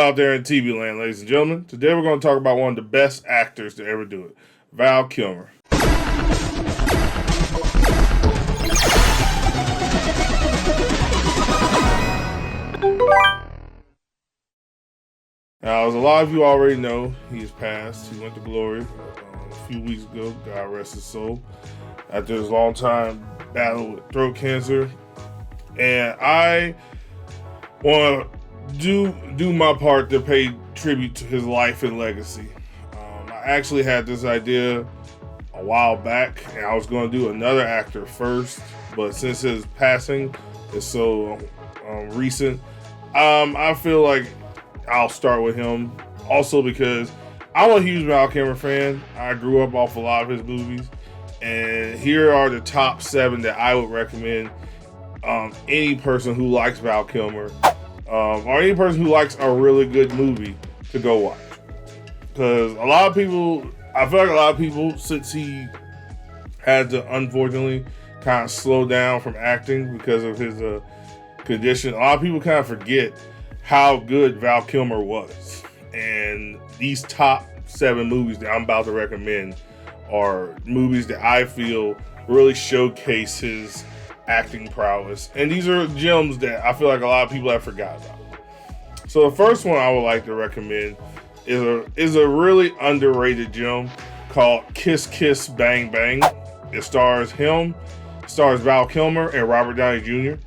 out there in TV land, ladies and gentlemen? Today we're going to talk about one of the best actors to ever do it, Val Kilmer. Now, as a lot of you already know, he has passed. He went to glory a few weeks ago. God rest his soul. After his long time battle with throat cancer. And I want to do my part to pay tribute to his life and legacy. I actually had this idea a while back, and I was going to do another actor first, but since his passing is so recent, I feel like I'll start with him. Also because I'm a huge Val Kilmer fan. I grew up off a lot of his movies, and here are the top 7 that I would recommend any person who likes Val Kilmer, or any person who likes a really good movie to go watch. Because I feel like a lot of people, since he had to unfortunately kind of slow down from acting because of his condition, a lot of people kind of forget how good Val Kilmer was. And these top 7 movies that I'm about to recommend are movies that I feel really showcase his acting prowess. And these are gems that I feel like a lot of people have forgotten about. So the first one I would like to recommend is a really underrated gem called Kiss Kiss Bang Bang. It stars Val Kilmer and Robert Downey Jr.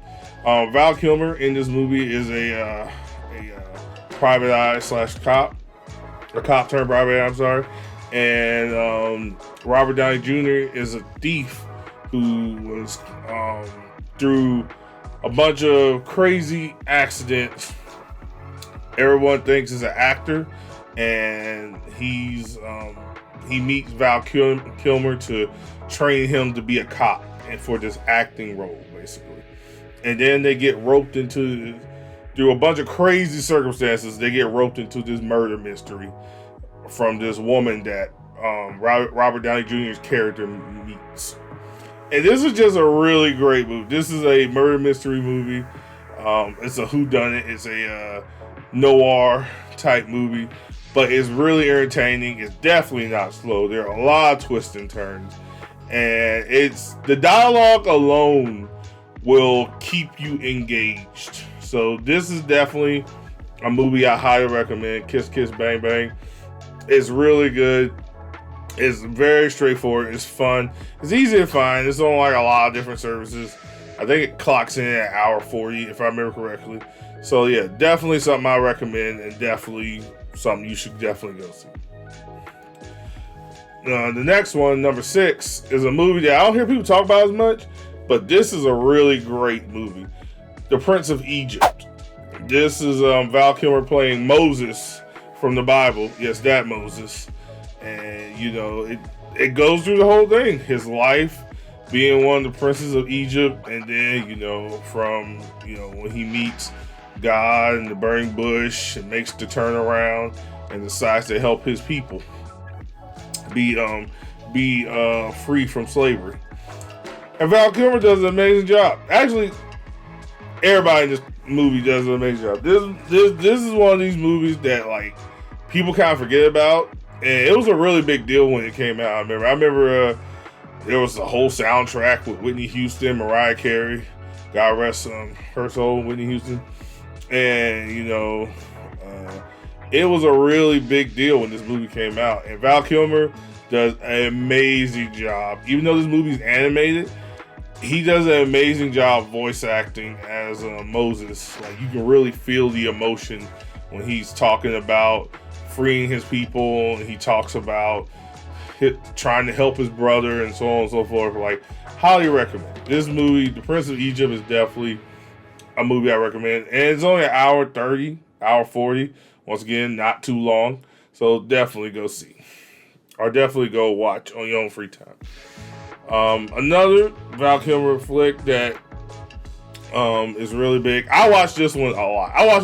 Val Kilmer in this movie is a private eye / cop, a cop turned private eye, I'm sorry. And Robert Downey Jr. is a thief who was through a bunch of crazy accidents. Everyone thinks he's an actor, and he meets Val Kilmer to train him to be a cop and for this acting role, basically. And then they get roped into, through a bunch of crazy circumstances, they get roped into this murder mystery from this woman that Robert Downey Jr.'s character meets. And this is just a really great movie. This is a murder mystery movie. It's a whodunit. It's a noir type movie, but it's really entertaining. It's definitely not slow. There are a lot of twists and turns, and it's the dialogue alone will keep you engaged. So this is definitely a movie I highly recommend. Kiss Kiss Bang Bang. It's really good. It's very straightforward. It's fun. It's easy to find. It's on like a lot of different services. I think it clocks in at hour 40 if I remember correctly. So yeah, definitely something I recommend, and definitely something you should definitely go see. The next one, number 6, is a movie that I don't hear people talk about as much, but this is a really great movie. The Prince of Egypt. This is Val Kilmer playing Moses from the Bible. Yes, that Moses. And it goes through the whole thing. His life being one of the princes of Egypt, and then from when he meets God in the burning bush and makes the turnaround and decides to help his people be free from slavery. And Val Kilmer does an amazing job. Actually, everybody in this movie does an amazing job. This is one of these movies that like people kind of forget about, and it was a really big deal when it came out. I remember there was a whole soundtrack with Whitney Houston, Mariah Carey, God rest her soul, Whitney Houston. And it was a really big deal when this movie came out. And Val Kilmer does an amazing job. Even though this movie's animated, he does an amazing job voice acting as Moses. Like, you can really feel the emotion when he's talking about freeing his people, and he talks about trying to help his brother and so on and so forth. Like, highly recommend this movie. The Prince of Egypt is definitely a movie I recommend, and it's only an hour 30, hour 40. Once again, not too long, so definitely go see, or definitely go watch on your own free time. Another Val Kilmer flick that is really big. I watched this one a lot. I watch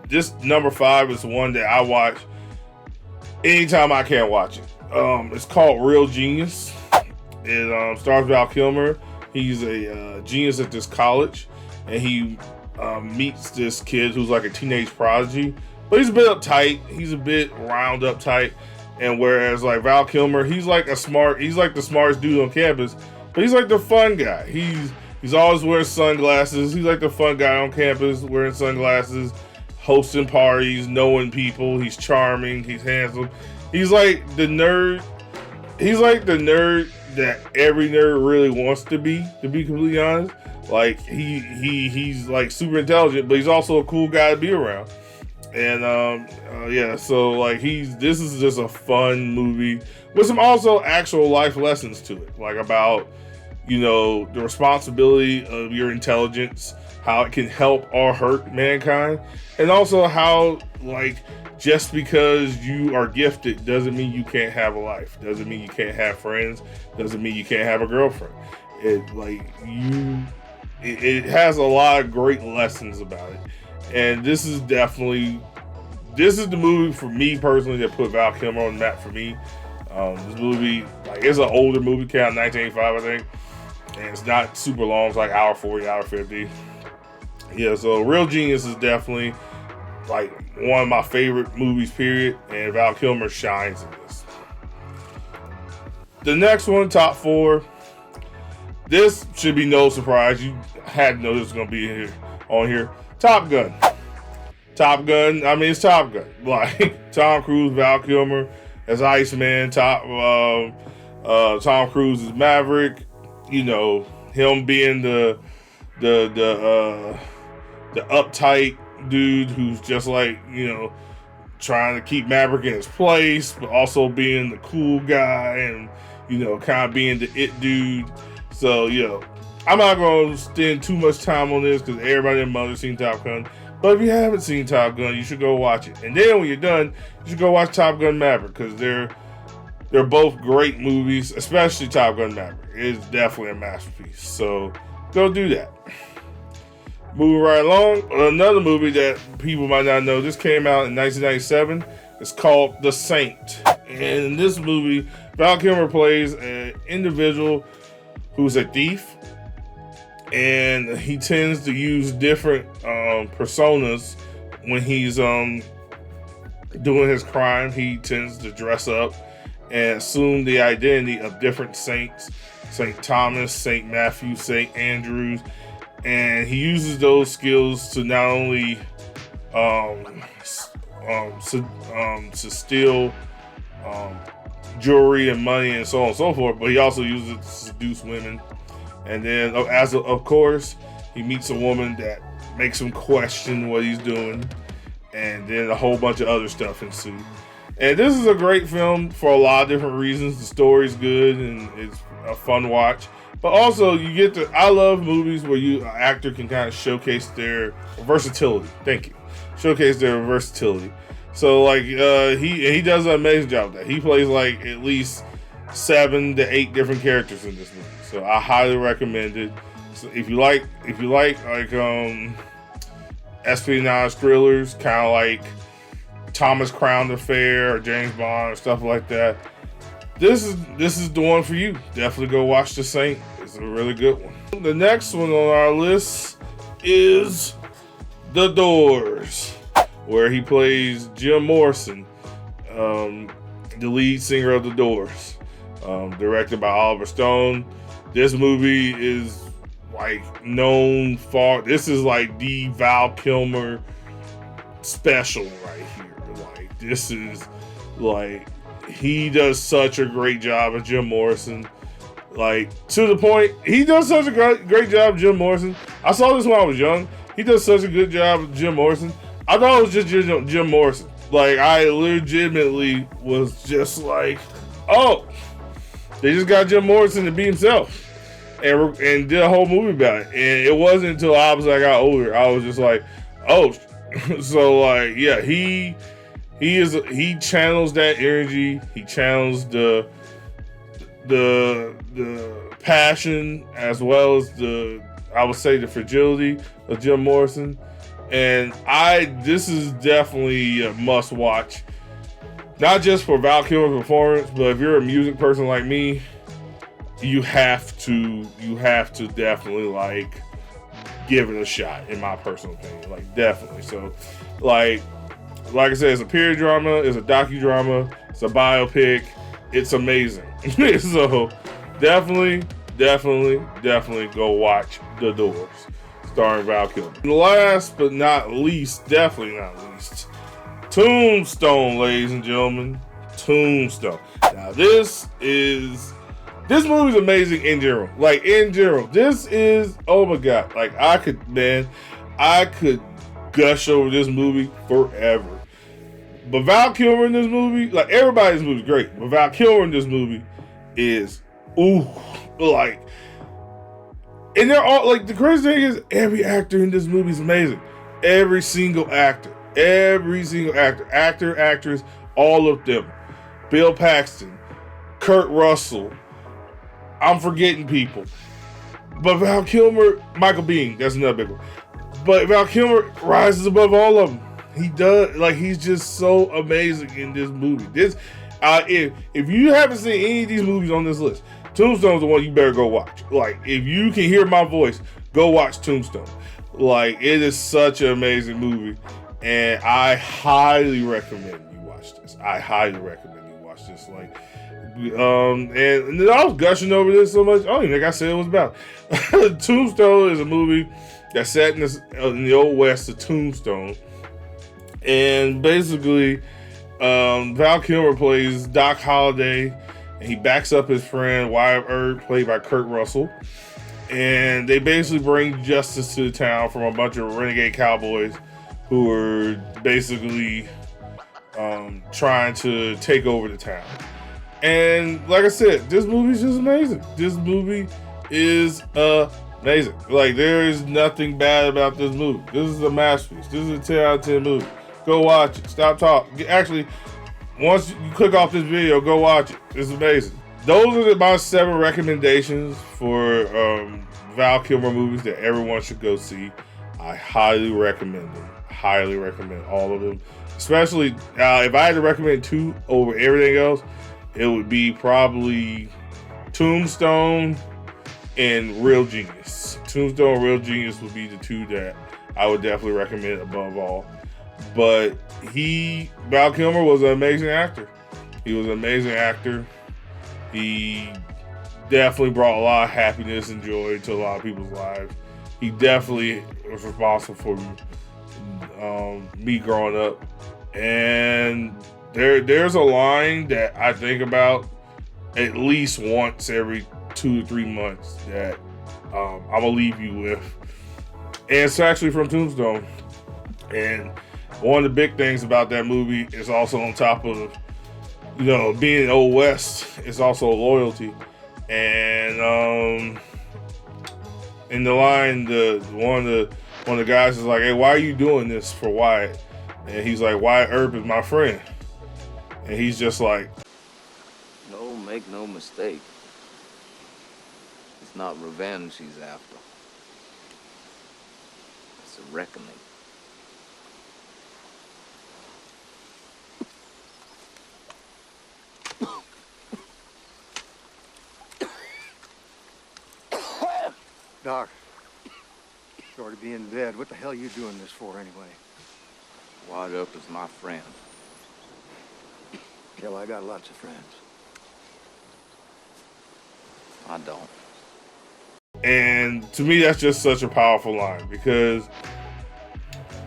this number 5 is one that I watch anytime I can watch it. It's called Real Genius. It stars Val Kilmer. He's a genius at this college, and he meets this kid who's like a teenage prodigy but he's a bit uptight. He's a bit round uptight. And whereas like Val Kilmer, he's like the smartest dude on campus, but he's like the fun guy. He's always wearing sunglasses. He's like the fun guy on campus wearing sunglasses, hosting parties, knowing people. He's charming. He's handsome. He's like the nerd. He's like the nerd that every nerd really wants to be completely honest. Like he's like super intelligent, but he's also a cool guy to be around. And yeah, so like this is just a fun movie with some also actual life lessons to it, like about, you know, the responsibility of your intelligence, how it can help or hurt mankind, and also how, like, just because you are gifted doesn't mean you can't have a life, doesn't mean you can't have friends, doesn't mean you can't have a girlfriend. It has a lot of great lessons about it. And this is the movie for me personally that put Val Kilmer on the map for me. This movie, like, it's an older movie, came out in 1985, I think. And it's not super long, it's like hour 40, hour 50. Yeah, so Real Genius is definitely like one of my favorite movies, period. And Val Kilmer shines in this. The next one, top 4. This should be no surprise. You had to know this was going to be on here. Top Gun. I mean, it's Top Gun. Like, Tom Cruise, Val Kilmer as Iceman. Tom Cruise is Maverick. You know, him being the uptight dude who's just like, you know, trying to keep Maverick in his place, but also being the cool guy and, you know, kind of being the it dude. So, you know, I'm not going to spend too much time on this because everybody in Mother's seen Top Gun. But if you haven't seen Top Gun, you should go watch it. And then when you're done, you should go watch Top Gun Maverick because they're both great movies, especially Top Gun Maverick. It is definitely a masterpiece. So go do that. Moving right along, another movie that people might not know. This came out in 1997. It's called The Saint. And in this movie, Val Kilmer plays an individual who's a thief. And he tends to use different personas when he's doing his crime. He tends to dress up and assume the identity of different saints. St. Thomas, St. Matthew, St. Andrews. And he uses those skills to not only to steal jewelry and money and so on and so forth, but he also uses it to seduce women. And then, of course, he meets a woman that makes him question what he's doing. And then a whole bunch of other stuff ensues. And this is a great film for a lot of different reasons. The story's good and it's a fun watch. But also, I love movies where an actor can kind of showcase their versatility. Thank you. Showcase their versatility. So, like, he does an amazing job of that. He plays, like, at least 7 to 8 different characters in this movie. So I highly recommend it. So if you like espionage thrillers, kind of like Thomas Crown Affair or James Bond or stuff like that, this is the one for you. Definitely go watch The Saint. It's a really good one. The next one on our list is The Doors, where he plays Jim Morrison, the lead singer of The Doors. Directed by Oliver Stone. This movie is like known for. This is like the Val Kilmer special right here. Like, this is like, he does such a great job of Jim Morrison. Like, to the point, he does such a great job of Jim Morrison. I saw this when I was young. He does such a good job of Jim Morrison. I thought it was just Jim Morrison. Like, I legitimately was just like, oh, they just got Jim Morrison to be himself and did a whole movie about it. And it wasn't until I got older, I was just like, oh. So, like, yeah, he channels that energy. He channels the passion as well as the fragility of Jim Morrison. And this is definitely a must watch. Not just for Val Kilmer's performance, but if you're a music person like me, you have to definitely, like, give it a shot, in my personal opinion. Like, definitely. So, like like I said, it's a period drama, it's a docudrama, it's a biopic. It's amazing. So definitely go watch The Doors, starring Val Kilmer. And last but not least, definitely not least, Tombstone, ladies and gentlemen. Tombstone. Now this movie's amazing in general. Like, in general, this is, oh my god. Like, I could gush over this movie forever. But Val Kilmer in this movie, like, everybody in this movie is great, but Val Kilmer in this movie is, like, and they're all, like, the crazy thing is, every actor in this movie is amazing. Every single actor, actress, all of them. Bill Paxton, Kurt Russell, I'm forgetting people. But Val Kilmer, Michael Biehn, that's another big one. But Val Kilmer rises above all of them. He does, like, he's just so amazing in this movie. This, if you haven't seen any of these movies on this list, Tombstone's the one you better go watch. Like, if you can hear my voice, go watch Tombstone. Like, it is such an amazing movie, and I highly recommend you watch this. Like, and I was gushing over this so much, I don't even think I said it was about. Tombstone is a movie that's set in the Old West of Tombstone. And basically, Val Kilmer plays Doc Holliday, and he backs up his friend Wyatt Earp, played by Kurt Russell. And they basically bring justice to the town from a bunch of renegade cowboys who are basically trying to take over the town. And like I said, this movie's just amazing. This movie is amazing. Like, there is nothing bad about this movie. This is a masterpiece. This is a 10 out of 10 movie. Go watch it. Stop talking. Actually, once you click off this video, go watch it. It's amazing. Those are my 7 recommendations for Val Kilmer movies that everyone should go see. I highly recommend them. Highly recommend all of them. Especially, if I had to recommend 2 over everything else, it would be probably Tombstone and Real Genius. Tombstone and Real Genius would be the 2 that I would definitely recommend above all. But Val Kilmer was an amazing actor. He was an amazing actor. He definitely brought a lot of happiness and joy to a lot of people's lives. He definitely was responsible for me growing up. And there's a line that I think about at least once every 2 to 3 months that I'm gonna leave you with. And it's actually from Tombstone. And one of the big things about that movie is also, on top of, being in Old West, it's also loyalty. And in the line, one of the guys is like, "Hey, why are you doing this for Wyatt?" And he's like, "Wyatt Earp is my friend." And he's just like, "No, make no mistake. It's not revenge he's after. It's a reckoning." Doc, sorry to be in bed. What the hell are you doing this for, anyway? Wyatt Earp is my friend. Hell, I got lots of friends. I don't. And to me, that's just such a powerful line, because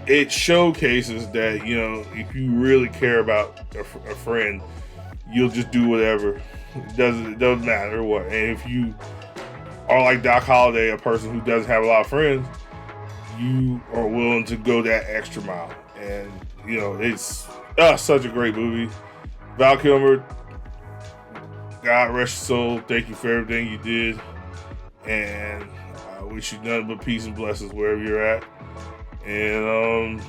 it showcases that, if you really care about a friend, you'll just do whatever. It doesn't matter what. And if you are like Doc Holliday, a person who doesn't have a lot of friends, you are willing to go that extra mile. And, it's such a great movie. Val Kilmer, God rest your soul. Thank you for everything you did. And I wish you nothing but peace and blessings wherever you're at. And,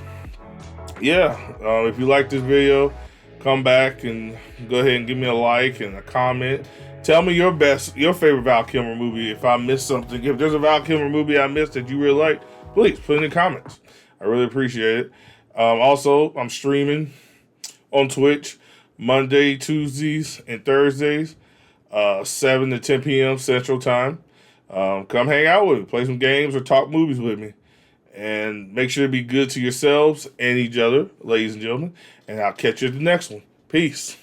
if you like this video, come back and go ahead and give me a like and a comment. Tell me your favorite Val Kilmer movie. If I missed something, if there's a Val Kilmer movie I missed that you really like, please put it in the comments. I really appreciate it. Also, I'm streaming on Twitch Monday, Tuesdays, and Thursdays, 7 to 10 p.m. Central Time. Come hang out with me, play some games, or talk movies with me. And make sure to be good to yourselves and each other, ladies and gentlemen. And I'll catch you at the next one. Peace.